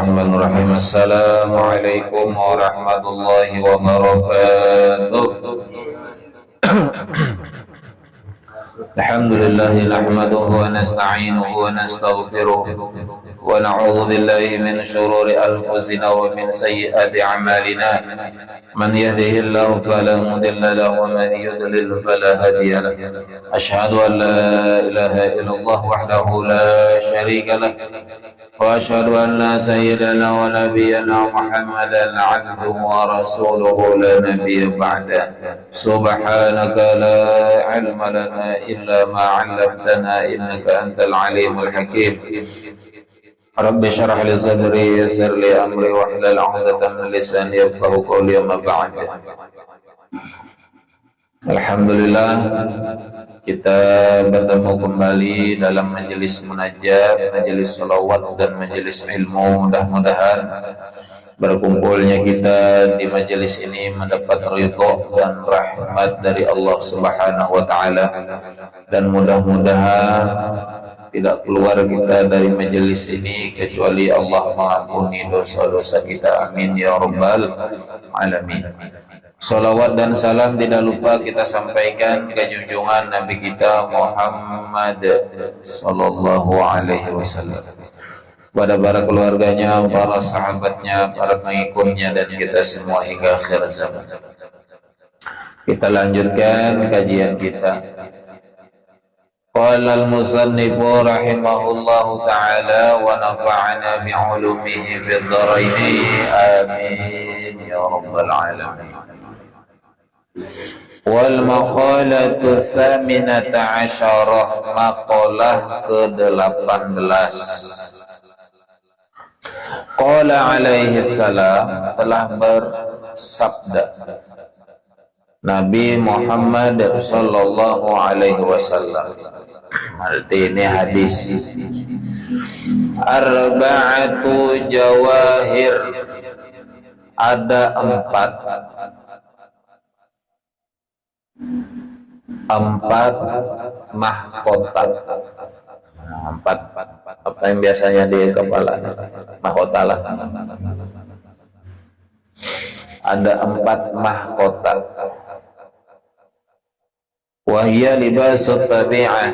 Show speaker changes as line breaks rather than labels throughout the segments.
Bismillahirrahmanirrahim. Assalamualaikum warahmatullahi wabarakatuh. Alhamdulillahi nahmaduhu wa nasta'inuhu wa nastaghfiruh wa na'udzu billahi min shururi anfusina wa min sayyiati a'malina. Man yahdihillahu fala mudilla lahu wa man yudlil fala hadiya lahu. Asyhadu an la ilaha illallah wahdahu la syarika lah. وأشهد أن سيدنا ونبينا محمدا عبده ورسوله لا نبي بعده سبحانك لا علم لنا إلا ما علمتنا إنك أنت العليم الحكيم رب اشرح لي صدري يسر لي أمري واحلل عقدة من لساني يفقهوا قولي أما بعد. Alhamdulillah, kita bertemu kembali dalam majelis munajat, majelis salawat dan majelis ilmu. Mudah-mudahan berkumpulnya kita di majelis ini mendapat ridha dan rahmat dari Allah Subhanahu wa taala, dan mudah-mudahan tidak keluar kita dari majelis ini kecuali Allah mengampuni dosa-dosa kita. Amin ya rabbal alamin. Salawat dan salam tidak lupa kita sampaikan ke junjungan Nabi kita Muhammad sallallahu alaihi wasallam, pada para keluarganya, para sahabatnya, para pengikutnya, dan kita semua hingga akhir zaman. Kita lanjutkan kajian kita. Qala al-musannifu rahimahullahu ta'ala wa nafa'ana bi'ulumihi fid dharaini amin ya rabbal alamin. Wal maqalatu tsaminata asyarah, maqalah ke-18. Qala alaihi salam, telah bersabda Nabi Muhammad sallallahu alaihi wasallam. Arti ini hadis. Arba'atu jawahir, ada empat mahkota. Empat apa yang biasanya di kepala mahkota lah. Ada empat mahkota. Wahia libasut tabi'ah.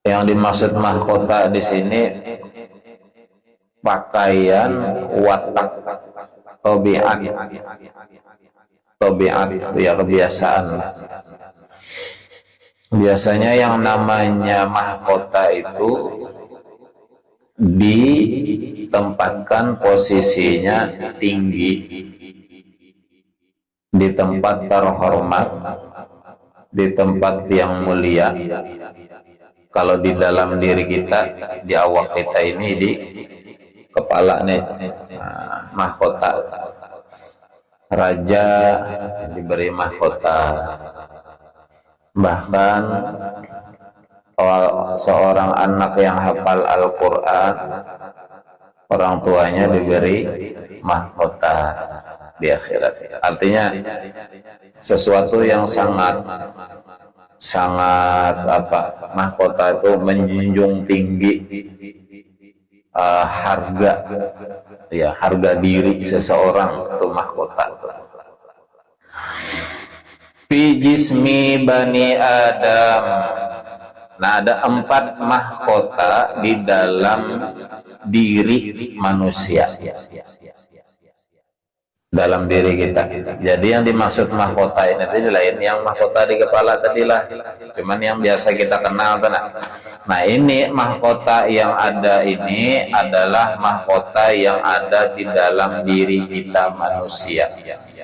Yang dimaksud mahkota di sini pakaian watak tabi'at. Tabiat itu ya kebiasaan. Biasanya yang namanya mahkota itu ditempatkan posisinya tinggi, di tempat terhormat, di tempat yang mulia. Kalau di dalam diri kita, di awak kita ini, di kepala nih, mahkota. Raja diberi mahkota, bahkan seorang anak yang hafal Al-Quran, orang tuanya diberi mahkota di akhirat. Artinya sesuatu yang sangat mahkota itu menjunjung tinggi harga diri seseorang, itu mahkota. Fi jismi bani Adam. Nah, ada empat mahkota di dalam diri manusia, dalam diri kita. Jadi yang dimaksud mahkota ini tadi lain yang mahkota di kepala tadilah, cuman yang biasa kita kenal tenang. Nah, ini mahkota yang ada ini adalah mahkota yang ada di dalam diri kita manusia.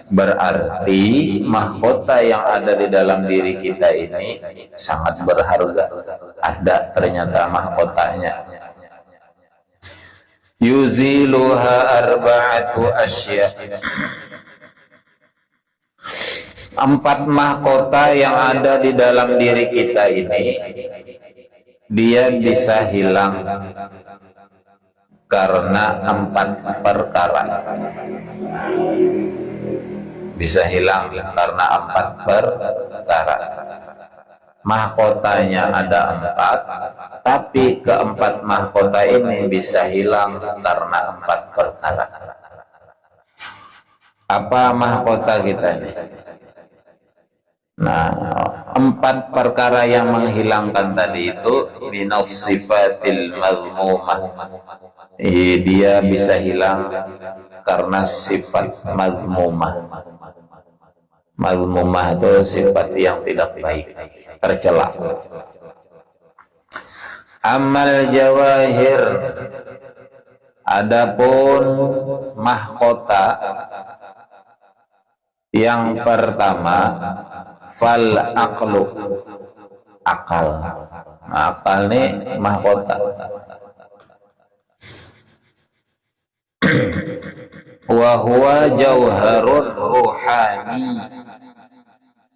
Berarti mahkota yang ada di dalam diri kita ini sangat berharga. Ada ternyata mahkotanya. Yuziluha arba'atu asya. Empat mahkota yang ada di dalam diri kita ini, dia bisa hilang karena empat perkara. Bisa hilang karena empat perkara. mahkotanya ada 4, tapi keempat mahkota ini bisa hilang karena 4 perkara. Apa mahkota kita nih? Nah, 4 perkara yang menghilangkan tadi itu minas sifatil mazmumah. Dia bisa hilang karena sifat mazmumah. Mazmumah itu sifat yang tidak baik, tercela. Amal jawahir, adapun mahkota yang pertama fal aqlu, akal. Akal ini mahkota. Wa huwa jauharun ruhani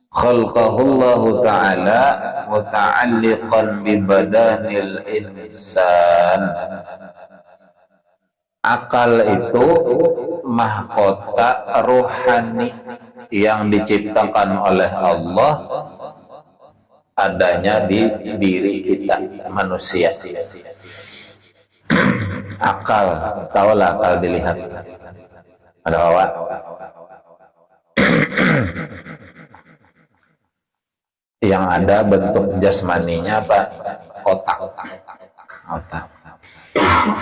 khalqahullahu ta'ala muta'alliqan bi badanil insan. Akal itu mahkota rohani yang diciptakan oleh Allah, adanya di diri kita manusia. Akal, tahulah akal dilihat. Ada awak. Yang ada bentuk jasmaninya apa? Otak. Otak.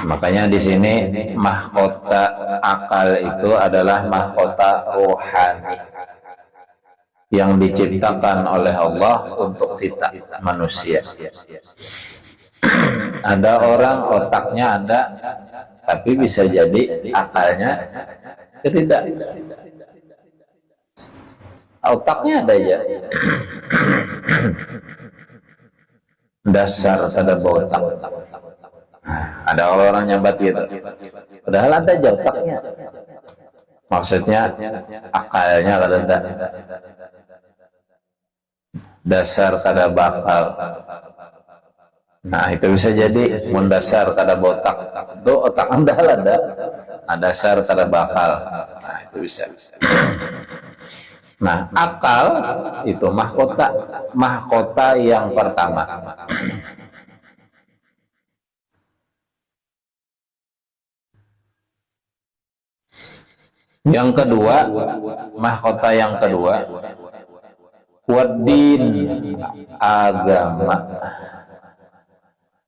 Makanya di sini mahkota akal itu adalah mahkota rohani yang diciptakan oleh Allah untuk kita manusia. Ada orang otaknya ada, tapi bisa jadi akalnya tidak. Otaknya ada ya. Dasar pada otak. Ada orang nyabat gitu. Padahal ada aja otaknya. Maksudnya akalnya ada. Dasar tada bakal. Nah itu bisa jadi mendasar tada botak. Itu otak anda ada. Dasar tada bakal. Nah itu bisa. Nah akal itu mahkota yang pertama. Yang kedua, mahkota yang kedua, waddin, agama.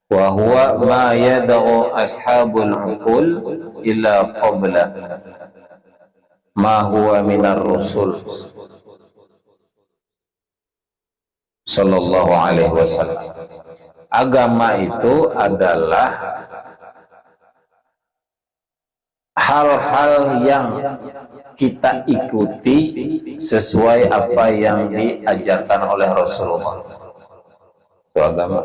Wa huwa ma yad'u ashabul uqul illa qabla ma huwa minar rusul sallallahu alaihi wasallam. Agama itu adalah hal-hal yang kita ikuti sesuai apa yang diajarkan oleh Rasulullah. Itu agama.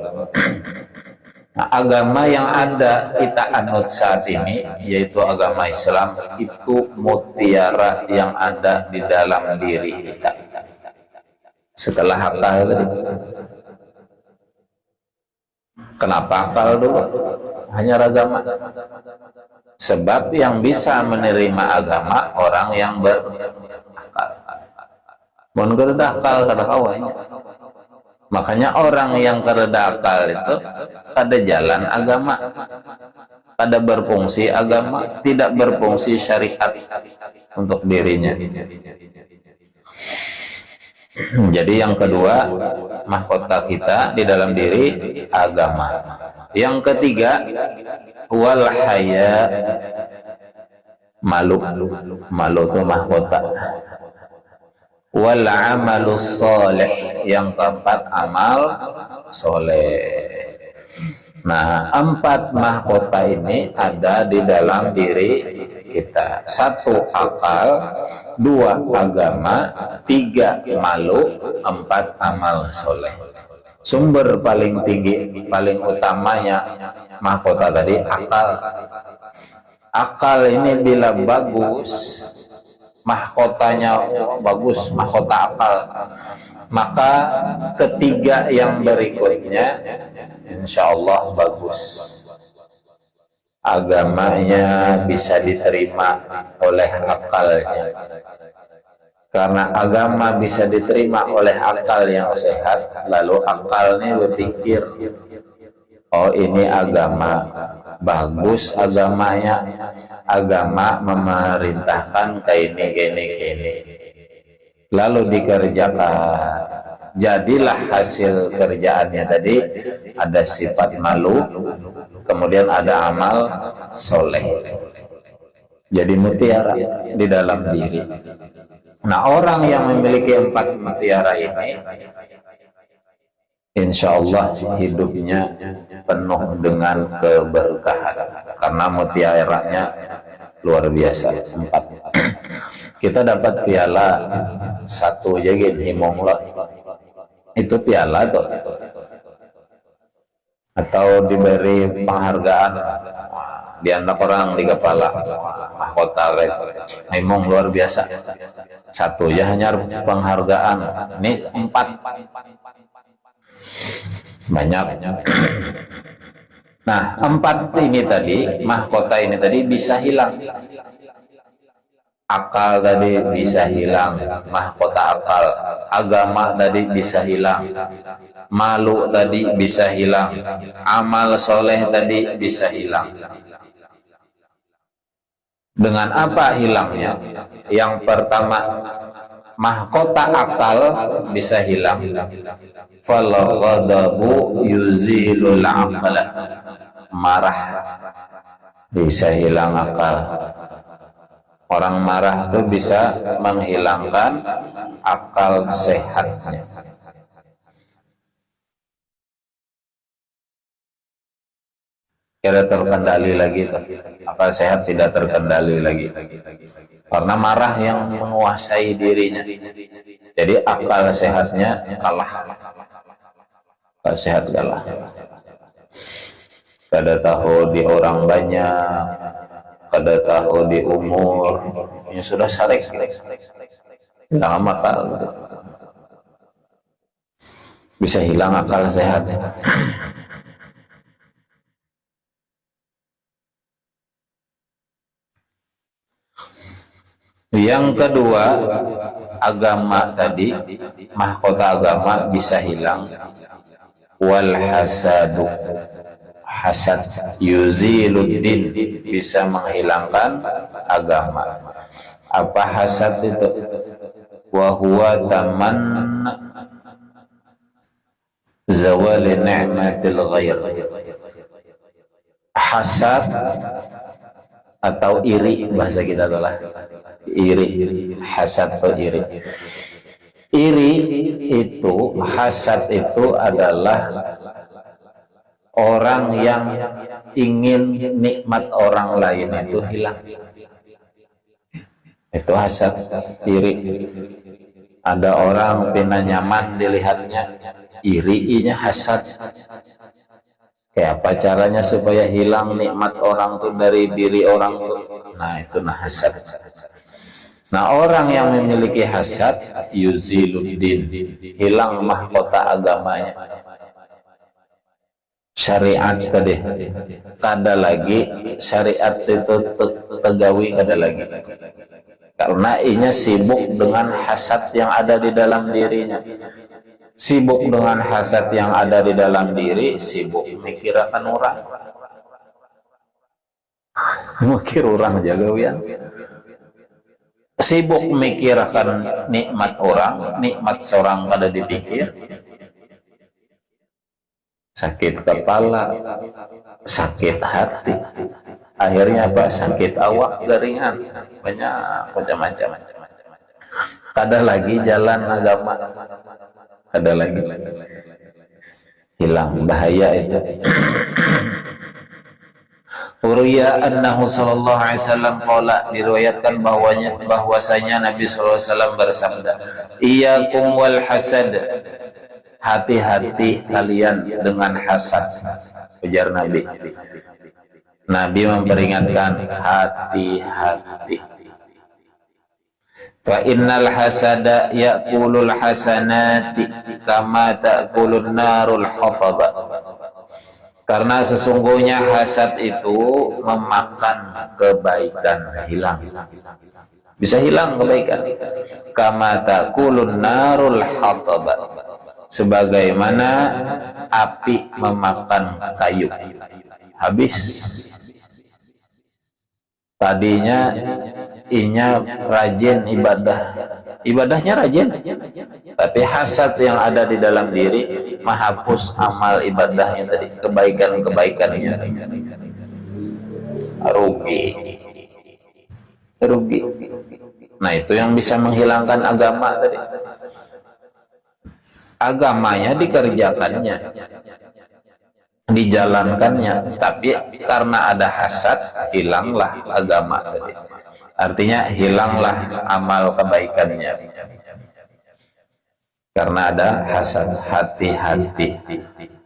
Nah, agama yang ada kita anut saat ini, yaitu agama Islam, itu mutiara yang ada di dalam diri kita. Setelah akal tadi. Kenapa akal dulu? Hanya agama. Sebab yang bisa menerima agama orang yang berakal. Mun kereda akal kada kawanya. Makanya orang yang kereda akal itu ada jalan agama, ada berfungsi agama, tidak berfungsi syariat untuk dirinya. Jadi yang kedua, mahkota kita di dalam diri agama. Yang ketiga, wal haya, malu. Malu itu mahkota. Wal amalus soleh, yang keempat amal soleh. Nah, 4 mahkota ini ada di dalam diri kita. 1 akal, 2 agama, 3 malu, 4 amal soleh. Sumber paling tinggi, paling utamanya mahkota tadi akal. Akal ini bila bagus, mahkotanya bagus, mahkota akal, maka ketiga yang berikutnya insya Allah bagus. Agamanya bisa diterima oleh akalnya. Karena agama bisa diterima oleh akal yang sehat, lalu akalnya berpikir, oh ini agama bagus, agamanya agama memerintahkan kayak ini, lalu dikerjakan. Jadilah hasil kerjaannya tadi ada sifat malu, kemudian ada amal soleh, jadi mutiara di dalam diri. Nah, orang yang memiliki 4 mutiara ini, insya Allah hidupnya penuh dengan keberkahan, karena mutiaranya luar biasa. 4. Kita dapat piala 1 jadi himonglah, itu piala tuh, atau diberi penghargaan di anak orang di kepala mahkota memang luar biasa. 1 ya hanya penghargaan, ini 4 banyak. Nah, 4 ini tadi, mahkota ini tadi bisa hilang. Akal tadi bisa hilang, mahkota akal. Agama tadi bisa hilang, malu tadi bisa hilang, amal soleh tadi bisa hilang. Dengan apa hilangnya? Yang pertama, mahkota akal bisa hilang. Fal ghadabu yuzilul aqla. Marah bisa hilang akal. Orang marah itu bisa menghilangkan akal sehatnya. Tidak terkendali lagi, akal sehat tidak terkendali lagi, karena marah yang menguasai dirinya. Jadi akal sehatnya kalah, akal sehat kalah. Kada tahu di orang banyak, kada tahu di umur, ini sudah sarik, hilang akal, bisa hilang akal sehat. Yang kedua, agama tadi, mahkota agama bisa hilang. Wal hasadu, hasad yuziluddin, bisa menghilangkan agama. Apa hasad itu? Wa huwa taman zawal ni'matil ghair. Hasad atau iri, bahasa kita adalah iri, hasad atau iri. Iri itu, hasad itu adalah orang yang ingin nikmat orang lain itu hilang. Itu hasad, iri. Ada orang pina nyaman dilihatnya, irinya hasad. Kayak apa caranya supaya hilang nikmat orang tuh dari diri orang tuh? Nah, itu hasad. Nah, orang yang memiliki hasad yuziluddin, hilang mahkota agamanya. Syariat tadi kada lagi, syariat itu tegawi kada lagi, karena inya sibuk dengan hasad yang ada di dalam dirinya. Sibuk dengan hasad yang ada di dalam diri, sibuk mikirkan orang, mikir orang jaga ya. Sibuk mikirkan nikmat orang, nikmat seorang pada dipikir. Sakit kepala, sakit hati, akhirnya apa? Sakit awak, garingan, banyak macam-macam. Kada lagi jalan agama, kada lagi, hilang, bahaya itu. Uriya annahu sallallahu alaihi wasallam qala, diriwayatkan bahwasanya Nabi sallallahu alaihi wasallam bersabda, iyyakum wal hasad, hati-hati kalian dengan hasad. Ujar Nabi. Nabi memperingatkan, hati-hati. Fa innal hasada ya'kulul hasanati kama ta'kulun narul hataba. Karena sesungguhnya hasad itu memakan kebaikan, hilang. bisa hilang kebaikan. Kama takulun narul hataba, sebagaimana api memakan kayu, habis. Tadinya inya rajin ibadahnya rajin, tapi hasad yang ada di dalam diri menghapus amal ibadahnya tadi, kebaikan-kebaikannya. Rugi. Nah, itu yang bisa menghilangkan agama tadi. Agamanya dikerjakannya, dijalankannya, tapi karena ada hasad, hilanglah agama tadi. Artinya hilanglah amal kebaikannya karena ada hasad. Hati-hati,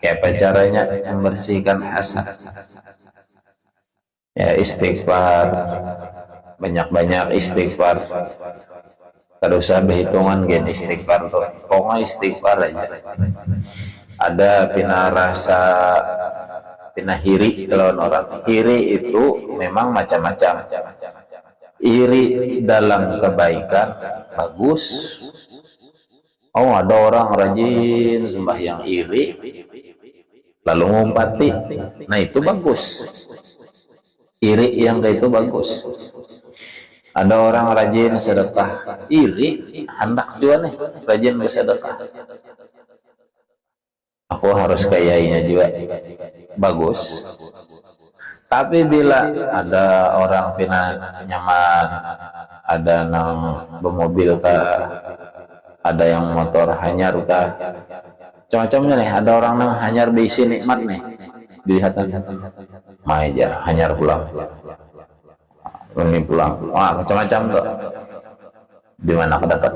kayak apa caranya membersihkan hasad? Ya, istighfar, banyak-banyak istighfar. Kada usah berhitungan gen istighfar tuh, pokoknya istighfar aja. Ada pina rasa, pina hiri. Kalau orang hiri itu memang macam-macam. Iri dalam kebaikan bagus. Oh, ada orang rajin sembahyang iri lalu ngumpati, nah itu bagus. Iri yang kayak itu bagus. Ada orang rajin sedekah iri, hendak juga nih rajin bersedekah, aku harus kayaknya juga, bagus. Tapi bila ada orang pina nyaman, ada nang bermobil kah, ada yang motor hanyar kah, macam-macamnya nih. Ada orang nang hanyar diisi nikmat nih, dilihat aja hanyar pulang, ini pulang, wah macam-macam tuh. Di mana kedapat?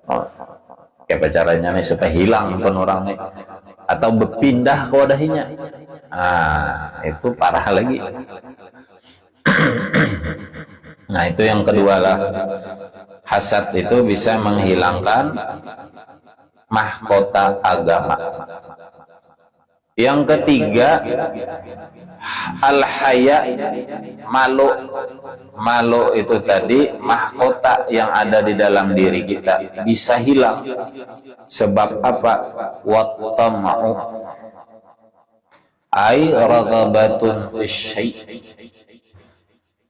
Oh, kayak caranya nih supaya hilang pun orang nih, atau berpindah ke wadahnya. Itu parah lagi. Nah, itu yang kedua lah. Hasad itu bisa menghilangkan mahkota agama. Yang ketiga, al-haya, malu. Malu itu tadi mahkota yang ada di dalam diri kita, bisa hilang. Sebab apa? Wattama'u, ai raghabatun fisyai.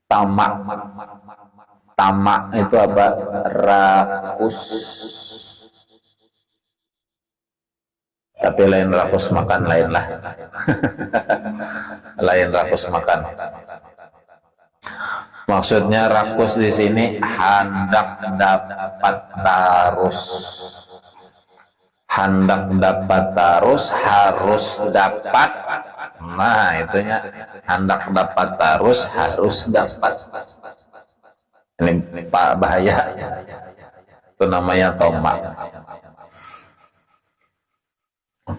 Tamak. Tamak itu apa? Rakus. Tapi lain rakus makan, lain lah. Lain rakus makan. Maksudnya rakus di sini hendak dapat tarus. Hendak dapat tarus, harus dapat. Nah, itunya hendak dapat tarus, harus dapat. Ini Pak bahaya. Itu namanya tomak.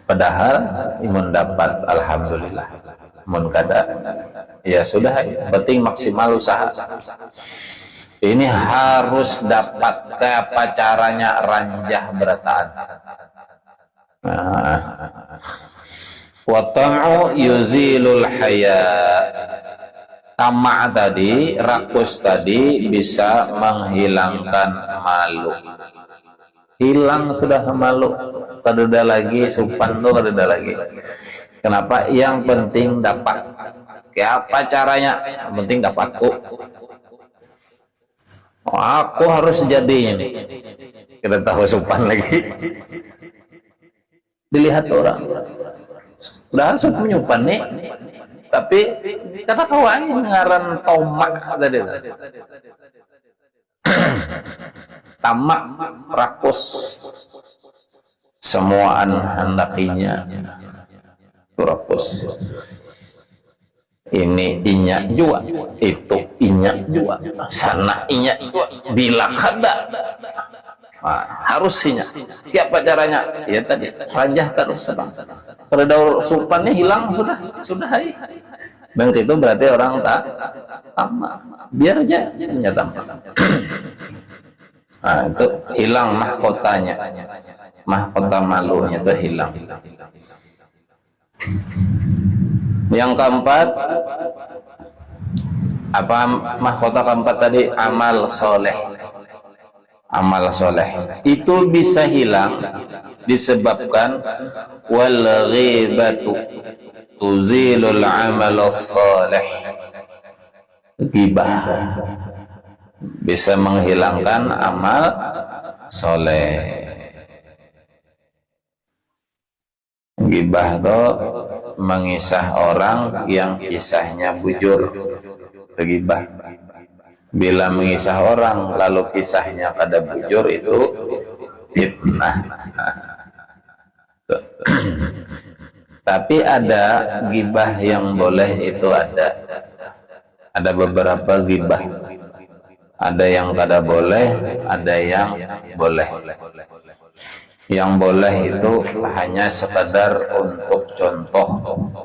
Padahal imun dapat, alhamdulillah. Imun kada, ya sudah, penting maksimal usaha. Ini harus dapat, kayak apa caranya ranjah berataan. Wattam'u yuzilul haya. Tamak tadi, rakus tadi bisa menghilangkan malu. Hilang sudah malu, kada ada lagi sopan tuh, kada ada lagi. Kenapa? Yang penting dapat. Kayak apa caranya? Yang penting dapatku. Aku harus jadi ini. Kita tahu sopan lagi. Dilihat orang. Udah harus menyupan nih. Tapi kata kawan ngaran tomak tadi. Tamak, rakus, semuaan hendakinya itu rakus. Ini inyak juga, itu inyak juga, sana inyak juga. Bila kada, harus inyak. Siapa caranya? Ya tadi ranjah terus sedang. Kalau daur supannya hilang sudah hai. Dan itu berarti orang tak tamak. Biar aja hanya tamak. Itu hilang mahkotanya, mahkota malunya itu hilang. Yang keempat, Apa mahkota keempat tadi? Amal soleh. Amal soleh itu bisa hilang disebabkan wal ghibatu tuzilul amal soleh. Ghibah bisa menghilangkan amal soleh. Ghibah itu mengisah orang yang kisahnya bujur. Ghibah. Bila mengisah orang lalu kisahnya kada bujur, itu fitnah. Tapi ada ghibah yang boleh, itu ada. Ada beberapa ghibah. Ada yang kada boleh, ada yang boleh. Yang boleh itu hanya sekadar untuk contoh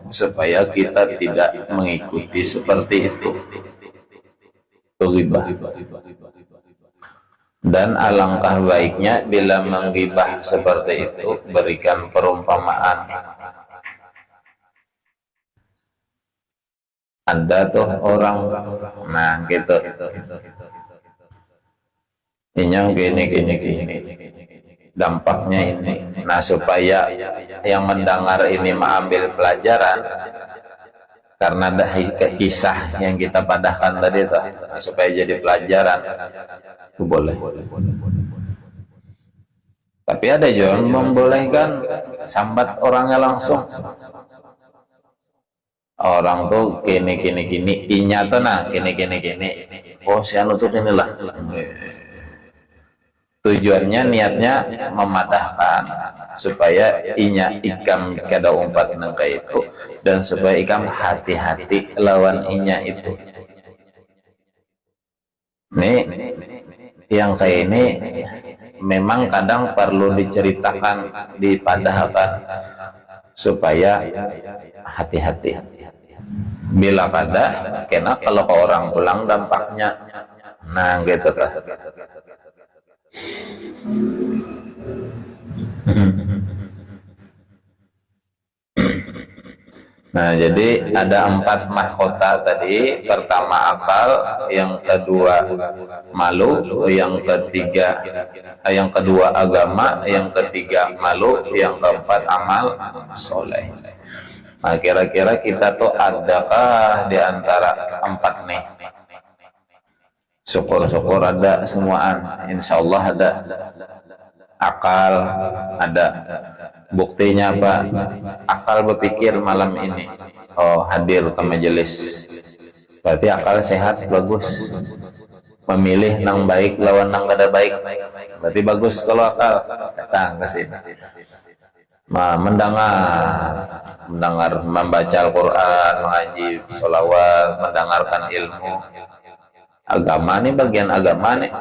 supaya kita tidak mengikuti seperti itu. Ghibah. Dan alangkah baiknya bila menggibah seperti itu berikan perumpamaan. Ada tuh orang, nah gitu, ini gini, dampaknya ini. Nah supaya yang mendengar ini mengambil pelajaran, karena ada kisah yang kita padahkan tadi tuh, supaya jadi pelajaran, itu boleh. Tapi ada juga membolehkan sambat orangnya langsung. Orang tuh gini, inya tuh nah gini. Oh si anu tuh inilah. Tujuannya, niatnya memadahkan supaya inya ikam kada umpat nangka itu, dan supaya ikam hati-hati lawan inya itu. Nih yang kayak ini memang kadang perlu diceritakan, dipadahkan supaya hati-hati. Bila kada kena kalau ke orang pulang dampaknya, nah gitu kan. Nah jadi ada 4 mahkota tadi. Pertama akal, yang kedua malu, yang kedua agama, yang ketiga malu, yang keempat amal soleh. Nah kira-kira kita tuh adakah di antara 4 nih? Syukur-syukur ada semuaan, insya Allah ada. Akal ada. Buktinya apa? Akal berpikir malam ini, oh hadir ke majelis, berarti akal sehat, bagus. Memilih nang baik lawan nang kada baik, berarti bagus kalau akal datang ke sini. Mendengar membaca Al-Quran, mengaji sholawat, mendengarkan ilmu agama nih, bagian agama nih.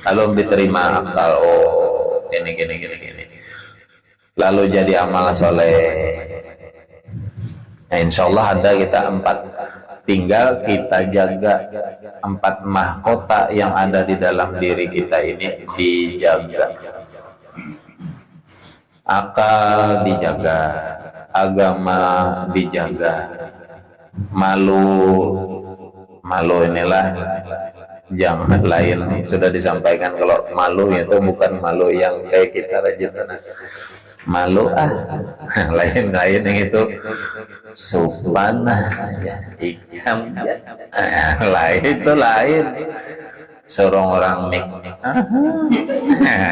Lalu diterima akal, oh gini. Lalu jadi amal soleh. Nah, insya Allah ada kita 4. Tinggal kita jaga 4 mahkota yang ada di dalam diri kita ini, dijaga. Akal dijaga, agama dijaga, malu inilah jangan lain. Sudah disampaikan kalau malu itu bukan malu yang kayak kita rajin malu lain yang itu subhanah ya ikam lain itu lain sorong orang nik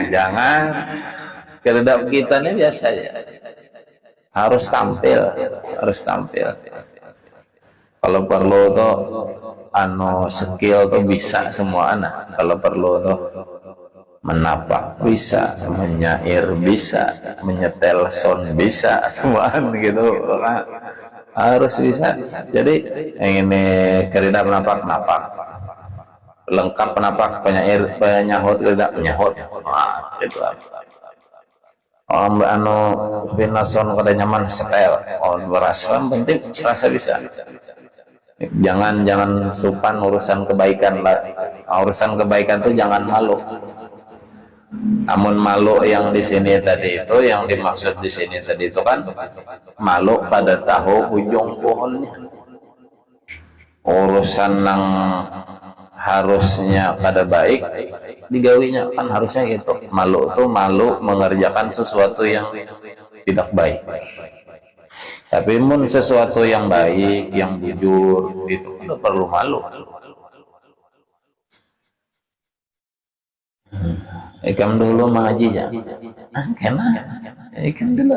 jangan. Kedap kita ini biasa ya, harus tampil. Kalau perlu tuh skill tuh bisa semua anak. Kalau perlu tuh menapak bisa, menyair bisa, menyetel sound bisa, semuaan gitu. Harus bisa. Jadi yang ini kerida menapak, lengkap penapak, penyair, penyahut, tidak menyahut. Wah, itu pinason kada nyaman setel. Berasa penting rasa bisa. Jangan supan urusan kebaikan lah. Urusan kebaikan tuh jangan malu. Amun malu yang di sini tadi itu, yang dimaksud di sini tadi itu kan malu pada tahu ujung pohonnya. urusan yang harusnya kada baik digawinya, kan harusnya gitu. Malu tuh malu mengerjakan sesuatu yang tidak baik. Tapi mun sesuatu yang baik, yang jujur, itu tidak perlu malu. Ikam dulu mengaji ya. Kena. Ikam dulu.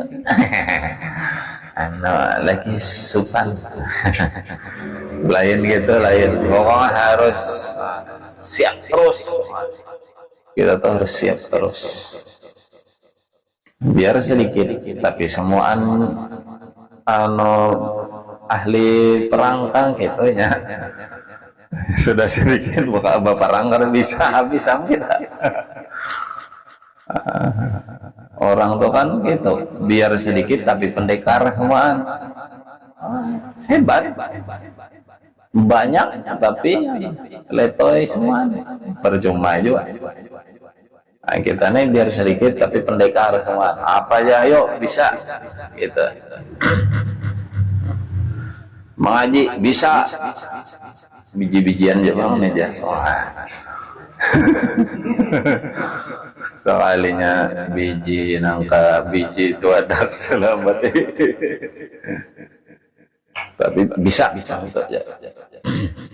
Lagi supan. Lain gitu, lain. Pokoknya harus siap terus. Kita tuh harus siap terus. Biar sedikit, tapi semuaan ahli perang kan gitu ya. Sudah sedikit buka perang kan bisa habis kita. Orang tuh kan gitu, biar sedikit tapi pendekar semuaan. Hebat. Banyak tapi letoy semua. Percuma juga. Nah, kita nih biar sedikit tapi pendekar semua. Apa aja ayo bisa gitu. Mengaji bisa. Biji-bijian aja meja. Soalnya biji nangka biji itu ada selamat. Tapi bisa ya.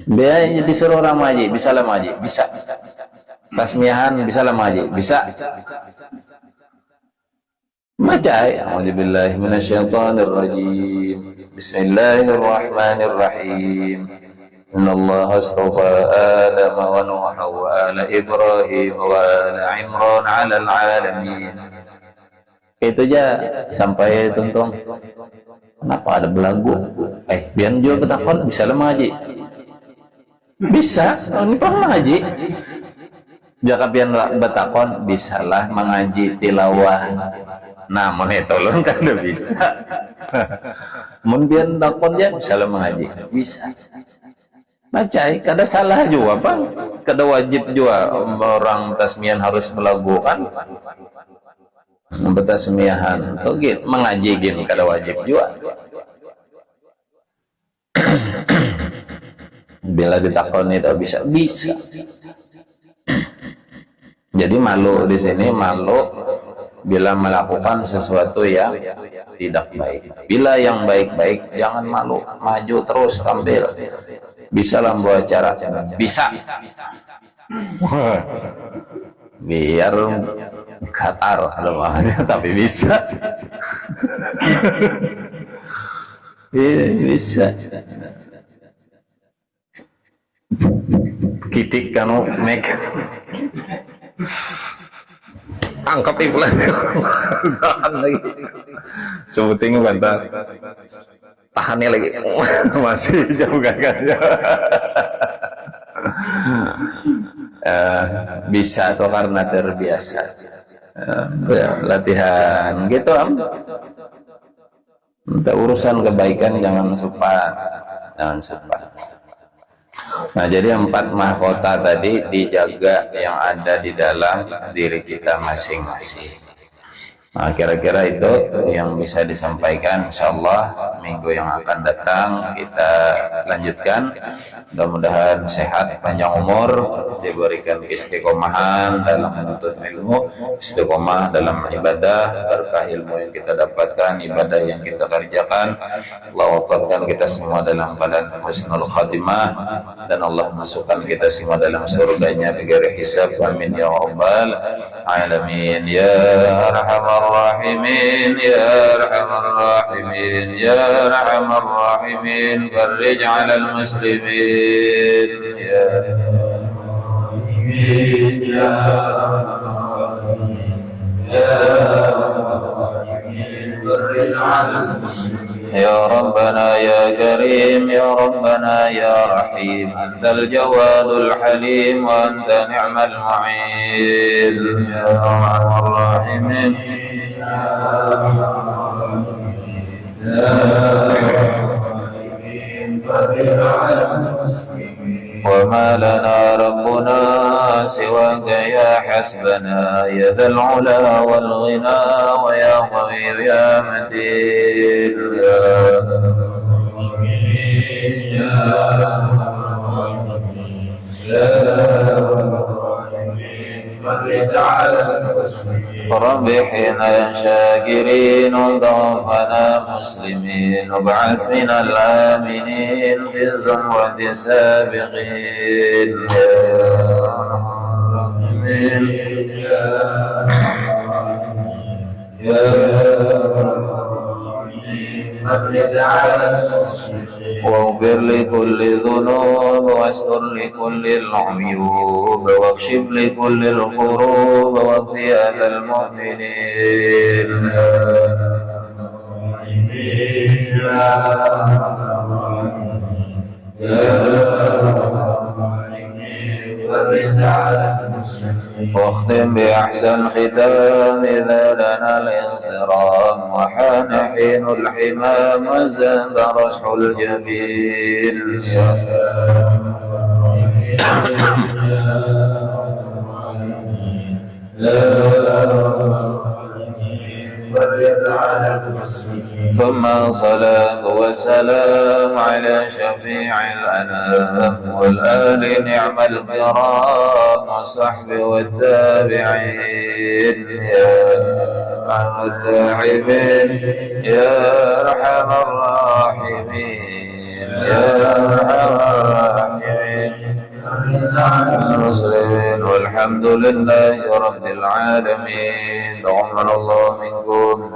Biar disuruh orang mengaji, bisa lah mengaji, bisa. Tasmihan bisa lah mengaji, bisa. Baca a'udzubillahi minasyaitonirrajim. Bismillahirrahmanirrahim. Innallaha astafa Adam wa Nuha wa ala Ibrahim wa ala Imran 'alal 'alamin. Itu aja sampai tuntung. Kenapa ada belagu? Biar juga ketakon bisa lah mengaji. Bisa, ini pernah mengaji. Jika biar betakon bisalah mengaji tilawah. Namun tolong kan udah bisa. Mungkin takon dia bisa lah mengaji. Bisa. Baca, kada salah juga apa? Kada wajib juga orang tasmian harus melakukan bertasmiahan. Tuh gitu, mengaji gini kada wajib juga. Bila ditakon itu bisa. Jadi malu di sini malu bila melakukan sesuatu yang tidak baik. Bila yang baik-baik jangan malu, maju terus tampil. Bisa lah buat acara, bisa. Biar Qatar tapi bisa. Bisa. Kitik kanu mek angkat itu lah. Tahan lagi. Sebuting bantah. Tahannya lagi. Masih jauh gagalnya. Bisa so karena terbiasa. Latihan gitu minta urusan kebaikan jangan suka. Nah, jadi 4 mahkota tadi dijaga yang ada di dalam diri kita masing-masing. Nah, kira-kira itu yang bisa disampaikan. Insyaallah minggu yang akan datang kita lanjutkan. Mudah-mudahan sehat, panjang umur, diberikan istiqomahan dalam menuntut ilmu, istiqomah dalam ibadah, berkah ilmu yang kita dapatkan, ibadah yang kita kerjakan. Allah wafatkan kita semua dalam keadaan husnul khatimah, dan Allah masukkan kita semua dalam surganya bighairi hisab. Amin ya rabbal alamin ya arhamar rahimin ya arhamar rahimin ya arhamar rahimin. Farij 'alal muslimin ya rahimin ya arhamar rahimin ya arhamar rahimin. Farij 'alal muslimin يا ربنا يا كريم يا ربنا يا رحيم. أنت الجواد الحليم وأنت نعم المعين يا أرحم الراحمين يا أرحم الراحمين يا وما لنا ربنا سواك يا حسبنا يا ذا العلا والغنى ويا قوي يا متين يا رب حين شاكرين وضعفنا مسلمين وابعث من الآمنين في الزمرة سابقين واغفر لكل ذنوب واستر لكل العيوب واكشف لكل الكروب واكفي أذى المؤمنين واختم بأحسن ختام إذا لنا الانصرام وحان حين الحمام وزاد رشح الجبين ثم صلاة وسلام على شفيع الأنام والآل نعم الكرام والصحب والتابعين يا أرحم الراحمين يا أرحم الراحمين يا أرحم الراحمين المسلمين والحمد لله رب العالمين. تقبل الله منكم.